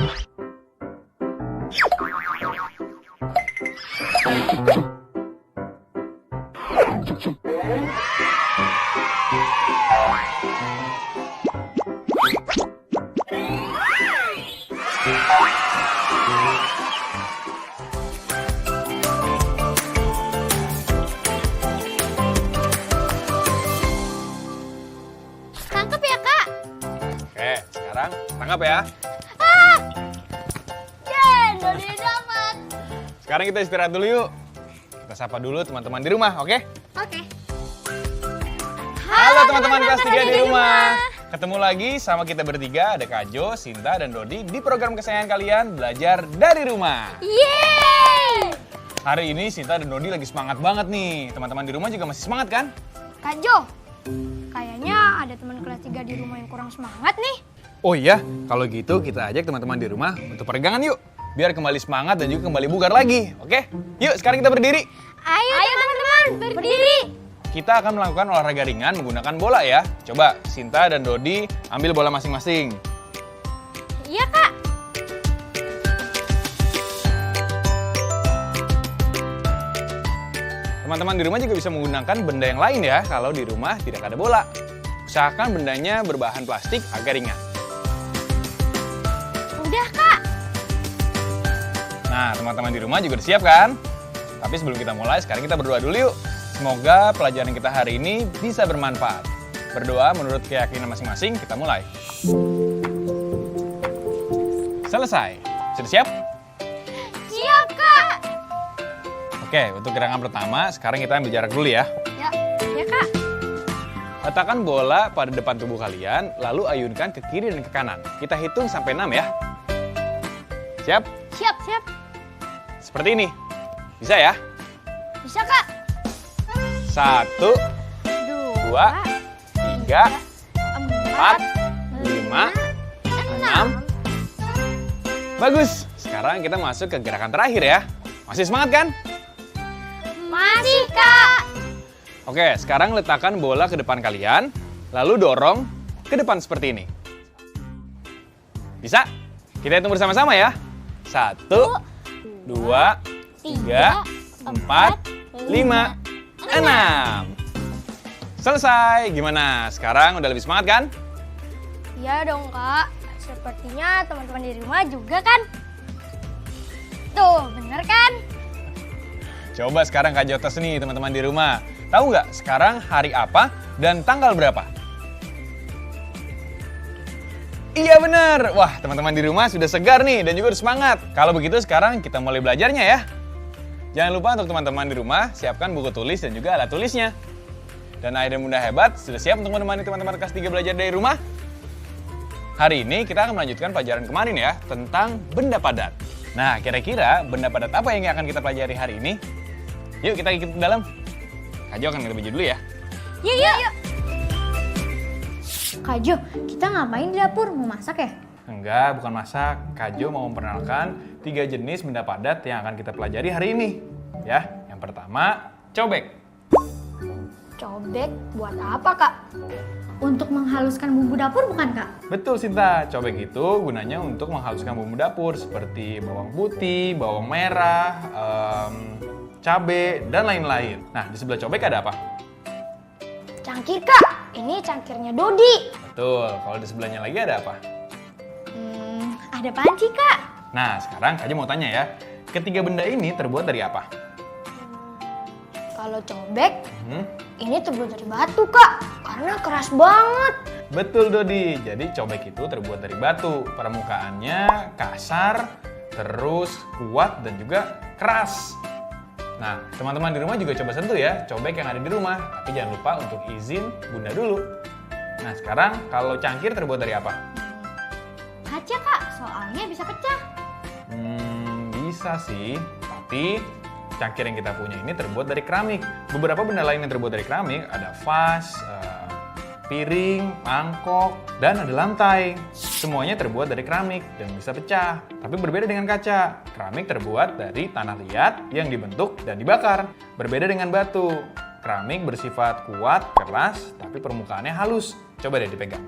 Tangkap ya, Kak. Oke, sekarang tangkap ya. Dodi dapat. Sekarang kita istirahat dulu yuk. Kita sapa dulu teman-teman di rumah, oke? Oke. Halo teman-teman kelas 3 di rumah. Ketemu lagi sama kita bertiga, ada Kak Jo, Sinta, dan Dodi di program kesayangan kalian, Belajar dari Rumah. Yeay! Hari ini Sinta dan Dodi lagi semangat banget nih. Teman-teman di rumah juga masih semangat kan? Kak Jo, kayaknya ada teman kelas 3 di rumah yang kurang semangat nih. Oh iya, kalau gitu kita ajak teman-teman di rumah untuk peregangan yuk. Biar kembali semangat dan juga kembali bugar lagi, oke? Yuk, sekarang kita berdiri. Ayo teman-teman, berdiri. Kita akan melakukan olahraga ringan menggunakan bola ya. Coba Sinta dan Dodi ambil bola masing-masing. Iya, Kak. Teman-teman di rumah juga bisa menggunakan benda yang lain ya kalau di rumah tidak ada bola. Usahakan bendanya berbahan plastik agar ringan. Udah, Kak. Nah, teman-teman di rumah juga udah siap kan? Tapi sebelum kita mulai, sekarang kita berdoa dulu yuk. Semoga pelajaran kita hari ini bisa bermanfaat. Berdoa menurut keyakinan masing-masing, kita mulai. Selesai. Sudah siap? Siap, Kak. Oke, untuk gerakan pertama, sekarang kita ambil jarak dulu ya. Ya, Kak. Letakkan bola pada depan tubuh kalian, lalu ayunkan ke kiri dan ke kanan. Kita hitung sampai 6 ya. Siap? Siap. Seperti ini. Bisa ya? Bisa, Kak. 1, 2, 3, 4, 5, 6. Bagus. Sekarang kita masuk ke gerakan terakhir ya. Masih semangat kan? Masih, Kak. Oke, sekarang letakkan bola ke depan kalian, lalu dorong ke depan seperti ini. Bisa? Kita hitung bersama-sama ya. 1, 2, 3, 4, 5, 6. Selesai. Gimana? Sekarang udah lebih semangat kan? Iya dong, Kak. Sepertinya teman-teman di rumah juga kan? Tuh, bener kan? Coba sekarang Kak Jo tes nih teman-teman di rumah. Tahu nggak sekarang hari apa dan tanggal berapa? Iya bener. Wah, teman-teman di rumah sudah segar nih dan juga udah semangat. Kalau begitu sekarang kita mulai belajarnya ya. Jangan lupa untuk teman-teman di rumah, siapkan buku tulis dan juga alat tulisnya. Dan Ayah dan Bunda Hebat sudah siap untuk menemani teman-teman kelas 3 belajar dari rumah? Hari ini kita akan melanjutkan pelajaran kemarin ya, tentang benda padat. Nah, kira-kira benda padat apa yang akan kita pelajari hari ini? Yuk kita ikut ke dalam. Kak Jo akan ngambil baju dulu ya. Yuk. Kak Jo, kita ngapain di dapur? Mau masak ya? Enggak, bukan masak. Kak Jo mau memperkenalkan 3 jenis benda padat yang akan kita pelajari hari ini. Ya, yang pertama, cobek. Cobek buat apa, Kak? Untuk menghaluskan bumbu dapur bukan, Kak? Betul, Sinta. Cobek itu gunanya untuk menghaluskan bumbu dapur seperti bawang putih, bawang merah, cabai, dan lain-lain. Nah, di sebelah cobek ada apa? Cangkir, Kak. Ini cangkirnya Dodi. Betul. Kalau di sebelahnya lagi ada apa? Ada panci, Kak. Nah, sekarang Kak Jo mau tanya ya. Ketiga benda ini terbuat dari apa? Kalau cobek, ini terbuat dari batu, Kak. Karena keras banget. Betul, Dodi. Jadi cobek itu terbuat dari batu. Permukaannya kasar, terus kuat dan juga keras. Nah, teman-teman di rumah juga coba sentuh ya cobek yang ada di rumah. Tapi jangan lupa untuk izin Bunda dulu. Nah, sekarang kalau cangkir terbuat dari apa? Kaca, Kak. Soalnya bisa pecah. Bisa sih. Tapi cangkir yang kita punya ini terbuat dari keramik. Beberapa benda lain yang terbuat dari keramik ada vas, piring, mangkok, dan ada lantai. Semuanya terbuat dari keramik dan bisa pecah. Tapi berbeda dengan kaca. Keramik terbuat dari tanah liat yang dibentuk dan dibakar. Berbeda dengan batu. Keramik bersifat kuat, keras, tapi permukaannya halus. Coba deh dipegang.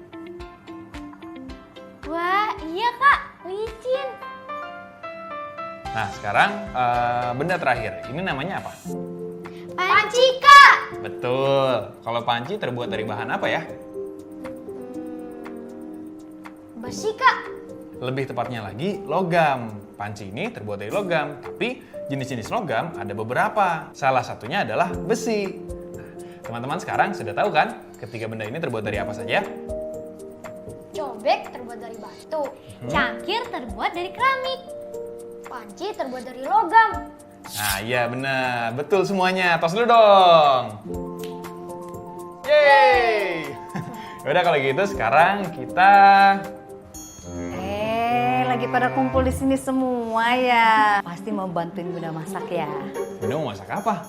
Wah, iya, Kak. Licin. mungkin. Nah, sekarang benda terakhir. Ini namanya apa? Panci, Kak! Betul. Kalau panci terbuat dari bahan apa ya? Besi, Kak. Lebih tepatnya lagi, logam. Panci ini terbuat dari logam, tapi jenis-jenis logam ada beberapa. Salah satunya adalah besi. Nah, teman-teman sekarang sudah tahu kan ketiga benda ini terbuat dari apa saja? Cobek terbuat dari batu. Cangkir terbuat dari keramik. Panci terbuat dari logam. Nah, iya benar. Betul semuanya. Tos dulu dong. Yeay! Yaudah kalau gitu sekarang kita... Lagi pada kumpul di sini semua ya. Pasti mau bantuin Bunda masak ya. Bunda mau masak apa?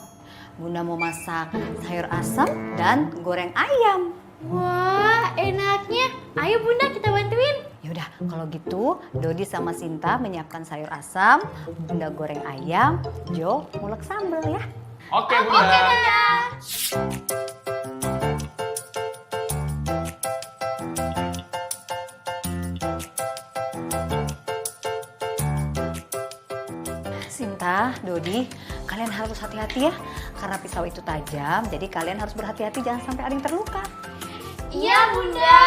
Bunda mau masak sayur asam dan goreng ayam. Wah, enaknya. Ayo Bunda, kita bantuin. Yaudah, kalau gitu Dodi sama Sinta menyiapkan sayur asam, Bunda goreng ayam, Jo ngulek sambal ya. Oke, Bunda. Sinta, Dodi, kalian harus hati-hati ya. Karena pisau itu tajam, jadi kalian harus berhati-hati jangan sampai ada yang terluka. Iya Bunda.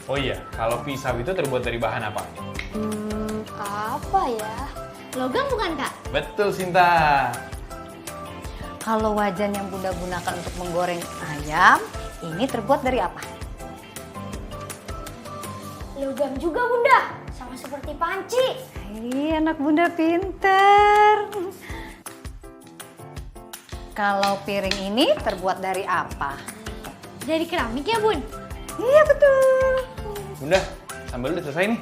Oh iya, kalau pisau itu terbuat dari bahan apa? Apa ya? Logam bukan Kak? Betul, Sinta. Kalau wajan yang Bunda gunakan untuk menggoreng ayam, ini terbuat dari apa? Logam juga Bunda. Sama seperti panci. Ih, anak Bunda pinter. Kalau piring ini terbuat dari apa? Dari keramik ya Bun? Iya betul. Bunda, sambal udah selesai nih.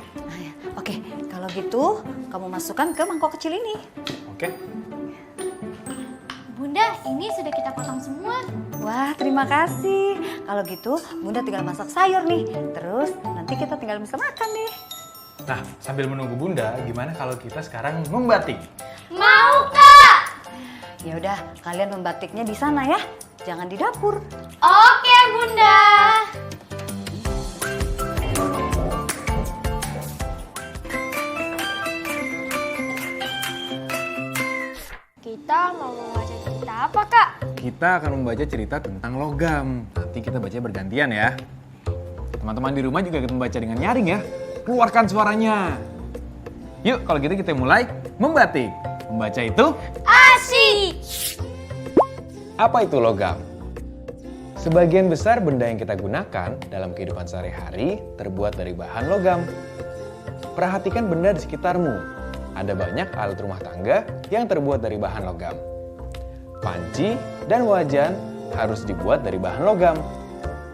Oke, kalau gitu kamu masukkan ke mangkok kecil ini. Oke. Bunda, ini sudah kita potong semua. Wah, terima kasih. Kalau gitu Bunda tinggal masak sayur nih. Terus nanti kita tinggal bisa makan deh. Nah, sambil menunggu Bunda, gimana kalau kita sekarang membatik? Mau Kak? Ya udah, kalian membatiknya di sana ya. Jangan di dapur. Oke Bunda. Kita mau membaca cerita apa Kak? Kita akan membaca cerita tentang logam. Nanti kita baca bergantian ya. Teman-teman di rumah juga ikut membaca dengan nyaring ya. Keluarkan suaranya. Yuk, kalau gitu kita mulai membatik. Membaca itu Asyik. apa itu logam? Sebagian besar benda yang kita gunakan dalam kehidupan sehari-hari terbuat dari bahan logam. Perhatikan benda di sekitarmu. Ada banyak alat rumah tangga yang terbuat dari bahan logam. Panci dan wajan harus dibuat dari bahan logam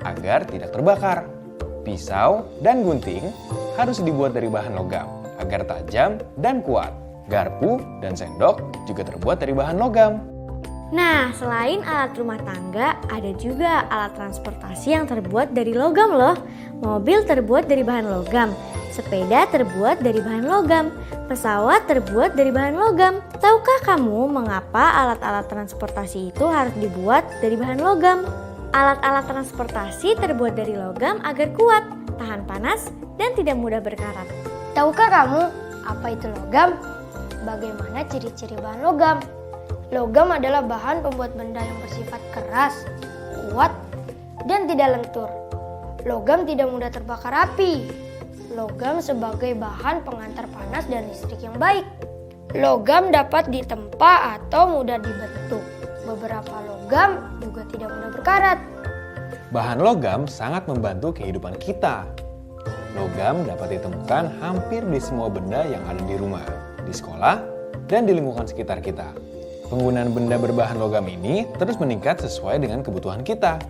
agar tidak terbakar. Pisau dan gunting harus dibuat dari bahan logam agar tajam dan kuat. Garpu dan sendok juga terbuat dari bahan logam. Nah, selain alat rumah tangga, ada juga alat transportasi yang terbuat dari logam loh. Mobil terbuat dari bahan logam, sepeda terbuat dari bahan logam, pesawat terbuat dari bahan logam. Tahukah kamu mengapa alat-alat transportasi itu harus dibuat dari bahan logam? Alat-alat transportasi terbuat dari logam agar kuat, tahan panas, dan tidak mudah berkarat. Tahukah kamu apa itu logam? Bagaimana ciri-ciri bahan logam? Logam adalah bahan pembuat benda yang bersifat keras, kuat, dan tidak lentur. Logam tidak mudah terbakar api. Logam sebagai bahan pengantar panas dan listrik yang baik. Logam dapat ditempa atau mudah dibentuk. Beberapa logam juga tidak mudah berkarat. Bahan logam sangat membantu kehidupan kita. Logam dapat ditemukan hampir di semua benda yang ada di rumah, di sekolah, dan di lingkungan sekitar kita. Penggunaan benda berbahan logam ini terus meningkat sesuai dengan kebutuhan kita.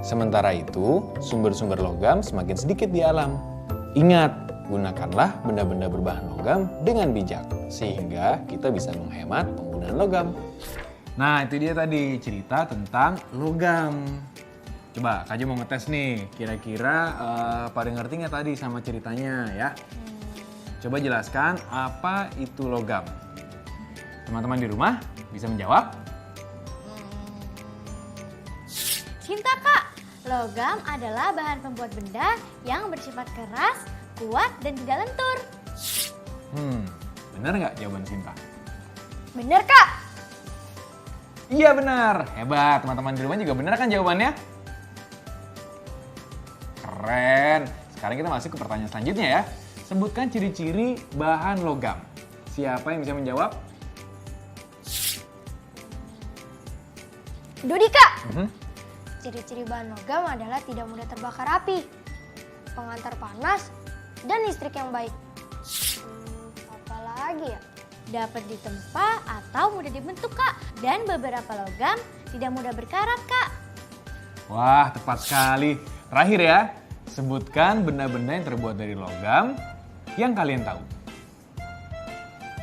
Sementara itu, sumber-sumber logam semakin sedikit di alam. Ingat, gunakanlah benda-benda berbahan logam dengan bijak, sehingga kita bisa menghemat penggunaan logam. Nah, itu dia tadi cerita tentang logam. Coba, Kak Jo mau ngetes nih, kira-kira pada ngerti nggak tadi sama ceritanya ya? Coba jelaskan apa itu logam. Teman-teman di rumah bisa menjawab? Cinta Kak, logam adalah bahan pembuat benda yang bersifat keras, kuat, dan tidak lentur. Benar nggak jawaban Sinta? Bener, Kak. Iya benar. Hebat, teman-teman di rumah juga benar kan jawabannya? Keren. Sekarang kita masuk ke pertanyaan selanjutnya ya. Sebutkan ciri-ciri bahan logam. Siapa yang bisa menjawab? Dodi, Kak. Ciri-ciri bahan logam adalah tidak mudah terbakar api, pengantar panas, dan listrik yang baik. Apalagi ya? Dapat ditempa atau mudah dibentuk, Kak. Dan beberapa logam tidak mudah berkarat, Kak. Wah, tepat sekali. Terakhir ya, sebutkan benda-benda yang terbuat dari logam yang kalian tahu.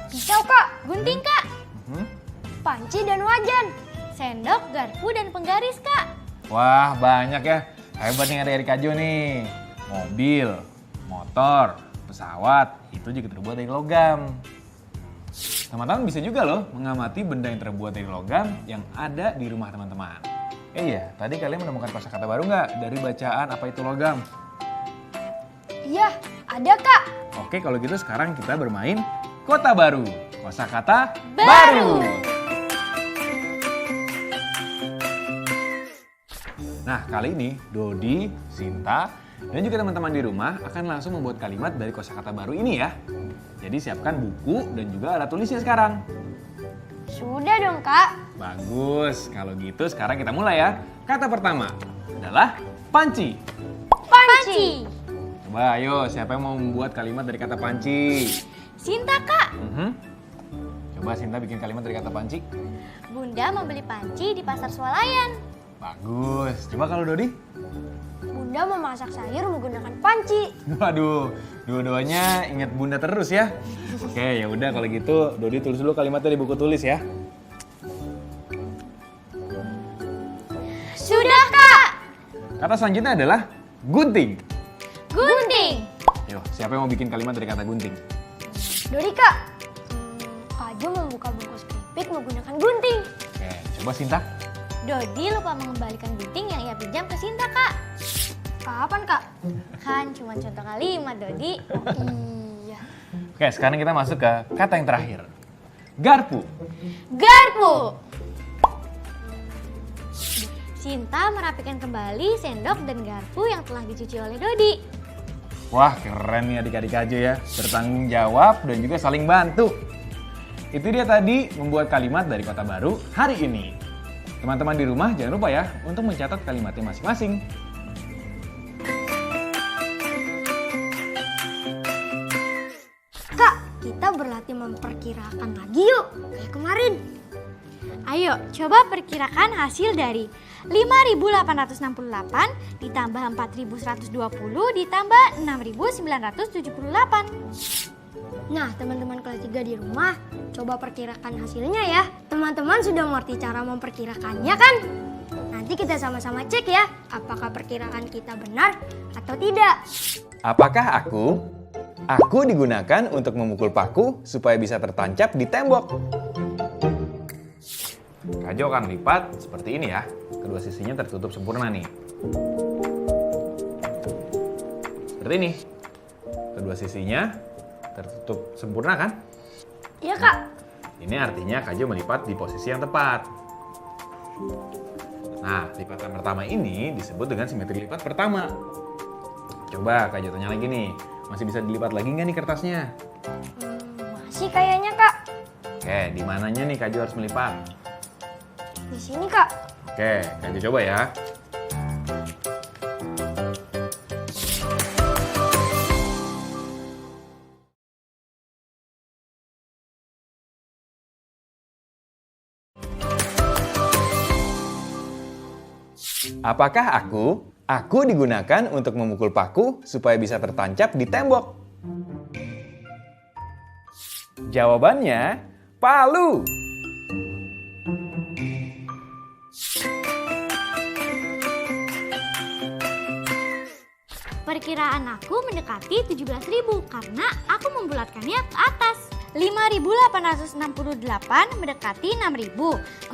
Pisau, Kak. Gunting, Kak. Panci dan wajan. Sendok, garpu, dan penggaris, Kak. Wah, banyak ya. Hebat nih adik-adik Kak Jo nih. Mobil, motor, pesawat, itu juga terbuat dari logam. Teman-teman bisa juga loh mengamati benda yang terbuat dari logam yang ada di rumah teman-teman. Iya, tadi kalian menemukan kosakata baru nggak dari bacaan apa itu logam? Iya, ada, Kak. Oke, kalau gitu sekarang kita bermain kota baru. Kosakata Baru. Nah, kali ini Dodi, Sinta, dan juga teman-teman di rumah akan langsung membuat kalimat dari kosakata baru ini ya. Jadi siapkan buku dan juga alat tulisnya sekarang. Sudah dong, Kak. Bagus, kalau gitu sekarang kita mulai ya. Kata pertama adalah panci. Panci. Coba ayo, siapa yang mau membuat kalimat dari kata panci? Sinta, Kak. Coba Sinta bikin kalimat dari kata panci. Bunda membeli panci di pasar swalayan. Bagus, coba kalau Dodi? Bunda memasak sayur menggunakan panci. Waduh, dua-duanya ingat Bunda terus ya. Oke, ya udah kalau gitu Dodi tulis dulu kalimatnya di buku tulis ya. Sudah, Kak. Kata selanjutnya adalah gunting. Gunting. Yo, siapa yang mau bikin kalimat dari kata gunting? Dodi, Kak. Kak Jo membuka bungkus keripik menggunakan gunting. Oke, coba Sinta. Dodi lupa mengembalikan gunting yang ia pinjam ke Sinta, Kak. Kapan, Kak? Kan cuma contoh kalimat, Dodi. Iya. Oke, sekarang kita masuk ke kata yang terakhir. Garpu. Garpu. Sinta merapikan kembali sendok dan garpu yang telah dicuci oleh Dodi. Wah, keren nih adik-adik Kak Jo ya. Bertanggung jawab dan juga saling bantu. Itu dia tadi membuat kalimat dari kota baru hari ini. Teman-teman di rumah jangan lupa ya untuk mencatat kalimatnya masing-masing. Kak, kita berlatih memperkirakan lagi yuk, kayak kemarin. Ayo, coba perkirakan hasil dari 5.868 ditambah 4.120 ditambah 6.978. Nah, teman-teman kelas 3 di rumah, coba perkirakan hasilnya ya. Teman-teman sudah mengerti cara memperkirakannya kan? Nanti kita sama-sama cek ya, apakah perkiraan kita benar atau tidak. Apakah aku digunakan untuk memukul paku supaya bisa tertancap di tembok. Kak Jo akan lipat seperti ini ya. Kedua sisinya tertutup sempurna nih. Seperti ini. Kedua sisinya tertutup sempurna kan? Iya, Kak. Ini artinya Kak Jo melipat di posisi yang tepat. Nah, lipatan pertama ini disebut dengan simetri lipat pertama. Coba Kak Jo tanya lagi nih, masih bisa dilipat lagi nggak nih kertasnya? Masih kayaknya, Kak. Oke, di mananya nih Kak Jo harus melipat? Di sini, Kak. Oke, Kak Jo coba ya. Apakah aku digunakan untuk memukul paku supaya bisa tertancap di tembok? Jawabannya, palu. Perkiraan aku mendekati 17.000 karena aku membulatkannya ke atas. 5.868 mendekati 6.000,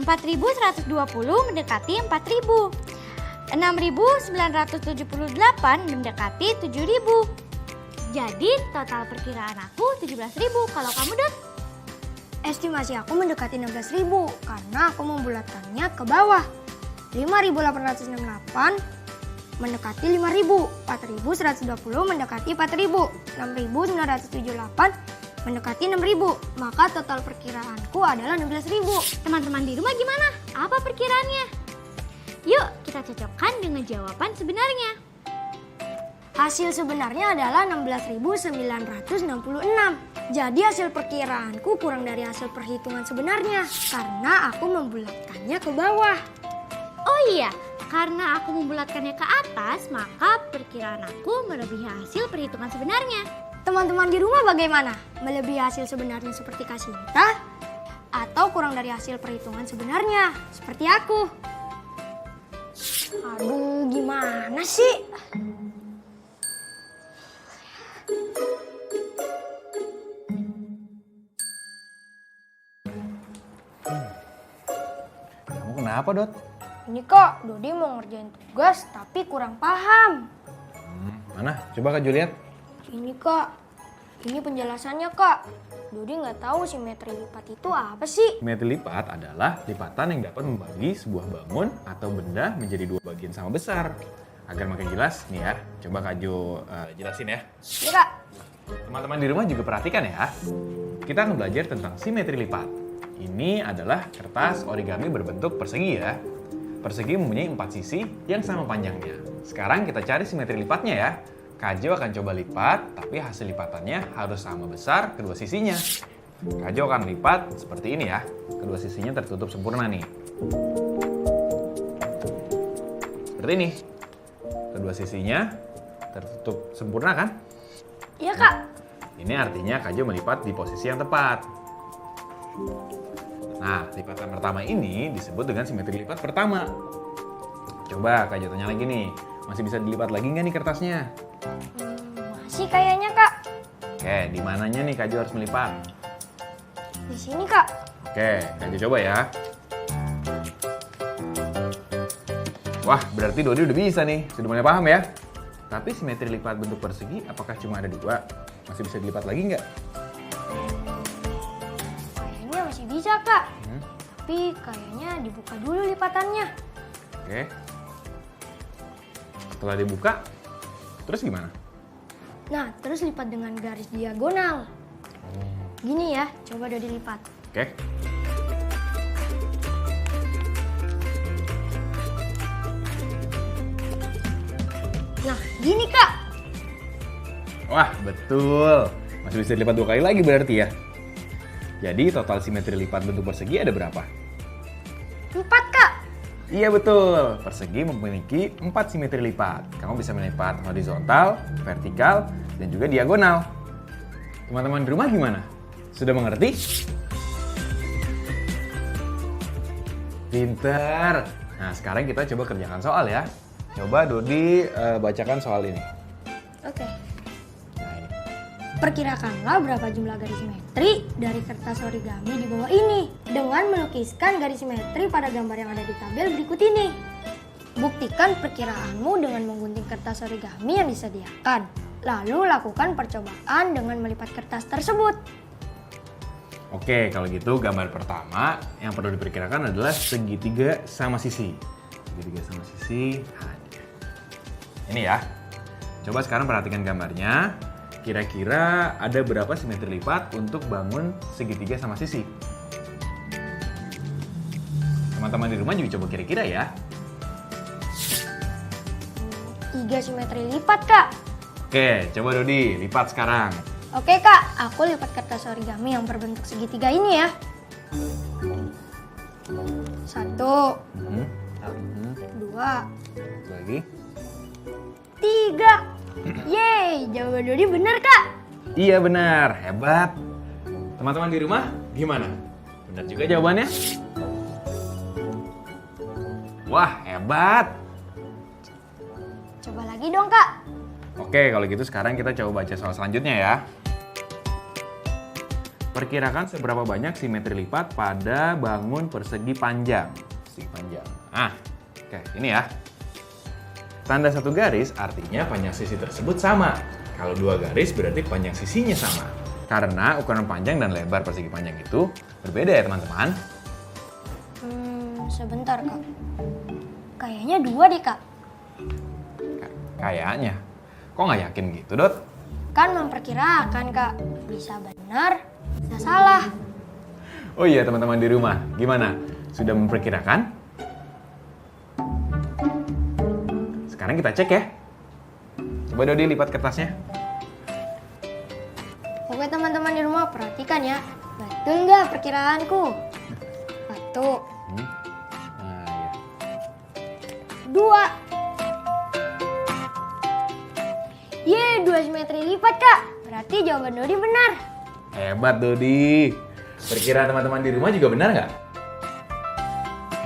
4.120 mendekati 4.000, 6.978 mendekati 7.000. Jadi total perkiraan aku 17.000. Kalau kamu, Dot? Estimasi aku mendekati 16.000 karena aku membulatkannya ke bawah. 5.868 mendekati 5.000, 4.120 mendekati 4.000, 6.978 mendekati 6.000. Maka total perkiraanku adalah 16.000. Teman-teman di rumah gimana? Apa perkiraannya? Yuk kita cocokkan dengan jawaban sebenarnya. Hasil sebenarnya adalah 16.966. Jadi hasil perkiraanku kurang dari hasil perhitungan sebenarnya karena aku membulatkannya ke bawah. Oh iya, karena aku membulatkannya ke atas, maka perkiraan aku melebihi hasil perhitungan sebenarnya. Teman-teman di rumah bagaimana? Melebihi hasil sebenarnya seperti Kak Sinta atau kurang dari hasil perhitungan sebenarnya seperti aku? Aduh, gimana sih? Kamu kenapa, Dot? Ini kok, Dodi mau ngerjain tugas tapi kurang paham. Mana? Coba Kak Jo lihat. Ini kak, ini penjelasannya kak. Dodi nggak tahu simetri lipat itu apa sih? Simetri lipat adalah lipatan yang dapat membagi sebuah bangun atau benda menjadi dua bagian sama besar. Agar makin jelas, nih ya, coba Kak Jo jelasin ya. Ini kak. Teman-teman di rumah juga perhatikan ya. Kita akan belajar tentang simetri lipat. Ini adalah kertas origami berbentuk persegi ya. Persegi mempunyai 4 sisi yang sama panjangnya. Sekarang kita cari simetri lipatnya ya. Kak Jo akan coba lipat, tapi hasil lipatannya harus sama besar kedua sisinya. Kak Jo akan lipat seperti ini ya. Kedua sisinya tertutup sempurna nih. Seperti ini. Kedua sisinya tertutup sempurna kan? Iya kak. Ini artinya Kak Jo melipat di posisi yang tepat. Nah, lipatan pertama ini disebut dengan simetri lipat pertama. Coba Kak Jo tanya lagi nih, masih bisa dilipat lagi nggak nih kertasnya? Masih kayaknya kak. Oke, di mananya nih Kak Jo harus melipat? Di sini kak. Oke, Kak Jo coba ya. Wah, berarti Dodi udah bisa nih, sudah mulai paham ya. Tapi simetri lipat bentuk persegi apakah cuma ada 2? Masih bisa dilipat lagi nggak? Kayaknya masih bisa kak. Tapi kayaknya dibuka dulu lipatannya. Oke. Setelah dibuka, terus gimana? Nah, terus lipat dengan garis diagonal. Gini ya, coba Dodi lipat. Oke. Nah, gini kak. Wah, betul. Masih bisa dilipat 2 kali lagi berarti ya. Jadi total simetri lipat bentuk persegi ada berapa? 4 kak. Iya betul, persegi memiliki 4 simetri lipat. Kamu bisa melipat horizontal, vertikal, dan juga diagonal. Teman-teman di rumah gimana? Sudah mengerti? Pinter! Nah sekarang kita coba kerjakan soal ya. Coba Dodi bacakan soal ini. Oke. Nah ini. Perkirakanlah berapa jumlah garis simetri dari kertas origami di bawah ini dengan melukiskan garis simetri pada gambar yang ada di tabel berikut ini. Buktikan perkiraanmu dengan menggunting kertas origami yang disediakan. Lalu lakukan percobaan dengan melipat kertas tersebut. Oke, kalau gitu gambar pertama yang perlu diperkirakan adalah segitiga sama sisi. Segitiga sama sisi. Nah, ini ya. Coba sekarang perhatikan gambarnya. Kira-kira ada berapa simetri lipat untuk bangun segitiga sama sisi? Teman-teman di rumah juga coba kira-kira ya. 3 simetri lipat, Kak. Oke, coba Dodi lipat sekarang. Oke, Kak. Aku lipat kertas origami yang berbentuk segitiga ini ya. 1, 2, Satu lagi. 3. Yeay, jawaban Dodi benar, Kak. Iya benar, hebat. Teman-teman di rumah gimana? Benar juga jawabannya? Wah, hebat. Coba lagi dong, Kak. Oke, kalau gitu sekarang kita coba baca soal selanjutnya ya. Perkirakan seberapa banyak simetri lipat pada bangun persegi panjang. Persegi panjang. Oke, ini ya. Tanda satu garis artinya panjang sisi tersebut sama. Kalau 2 garis berarti panjang sisinya sama. Karena ukuran panjang dan lebar persegi panjang itu berbeda ya teman-teman. Sebentar Kak. Kayaknya 2 deh Kak. Kayaknya. Kok nggak yakin gitu, Dot? Kan memperkirakan Kak. Bisa benar, bisa salah. Oh iya teman-teman di rumah, gimana? Sudah memperkirakan? Sekarang kita cek ya. Coba Dodi lipat kertasnya. Oke teman-teman di rumah, perhatikan ya. Betul nggak perkiraanku? 1, Nah, ya. 2. Yeay, 2 simetri lipat Kak. Berarti jawaban Dodi benar. Hebat Dodi. Perkiraan teman-teman di rumah juga benar nggak?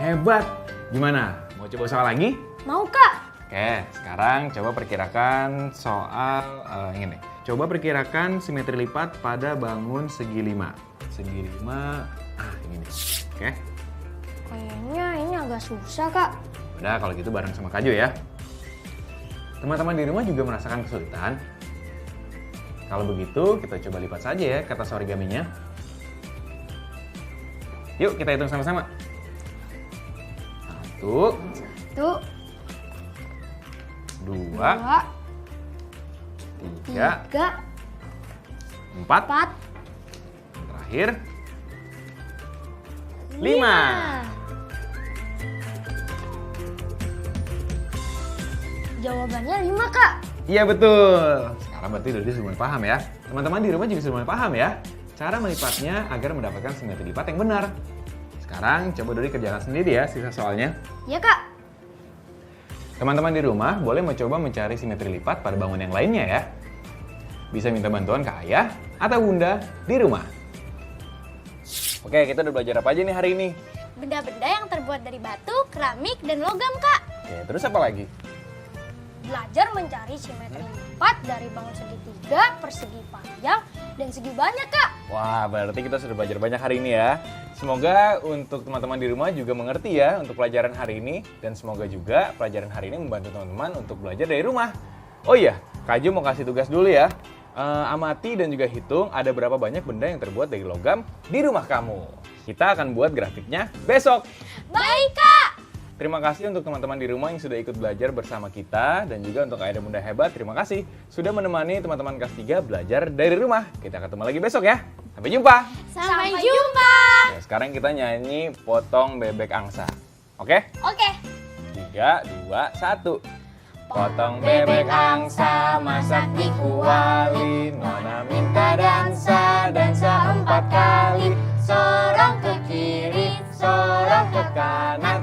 Hebat. Gimana? Mau coba soal lagi? Mau Kak? Oke, sekarang coba perkirakan soal ini nih. Coba perkirakan simetri lipat pada bangun segi 5. Segi 5, ini nih. Oke. Kayaknya ini agak susah Kak. Udah kalau gitu bareng sama Kak Jo ya. Teman-teman di rumah juga merasakan kesulitan? Kalau begitu kita coba lipat saja ya kertas origaminya. Yuk kita hitung sama-sama. 1, 1, 2, 2, 3, 3, 4, 4, terakhir 5. Jawabannya 5 Kak. Iya betul. Sekarang berarti Dodi sudah mulai paham ya. Teman-teman di rumah juga sudah mulai paham ya. Cara melipatnya agar mendapatkan simetri lipat yang benar. Sekarang coba Dodi kerjakan sendiri ya sisa soalnya. Ya Kak. Teman-teman di rumah boleh mencoba mencari simetri lipat pada bangun yang lainnya ya. Bisa minta bantuan ke ayah atau bunda di rumah. Oke, kita udah belajar apa aja nih hari ini? Benda-benda yang terbuat dari batu, keramik, dan logam, Kak. Oke, terus apa lagi? Belajar mencari simetri lipat dari bangun segitiga, persegi panjang, dan segi banyak Kak. Wah, berarti kita sudah belajar banyak hari ini ya. Semoga untuk teman-teman di rumah juga mengerti ya untuk pelajaran hari ini. Dan semoga juga pelajaran hari ini membantu teman-teman untuk belajar dari rumah. Oh iya, Kak Jo mau kasih tugas dulu ya. Amati dan juga hitung ada berapa banyak benda yang terbuat dari logam di rumah kamu. Kita akan buat grafiknya besok. Baik, Kak. Terima kasih untuk teman-teman di rumah yang sudah ikut belajar bersama kita. Dan juga untuk ayah dan bunda hebat, terima kasih sudah menemani teman-teman kelas 3 belajar dari rumah. Kita ketemu lagi besok ya. Sampai jumpa. Sampai jumpa. Ya, sekarang kita nyanyi potong bebek angsa. Oke? Oke. 3, 2, 1. Potong bebek angsa, masak di kuali. Nona minta dansa, dansa 4 kali. Sorong ke kiri, sorong ke kanan.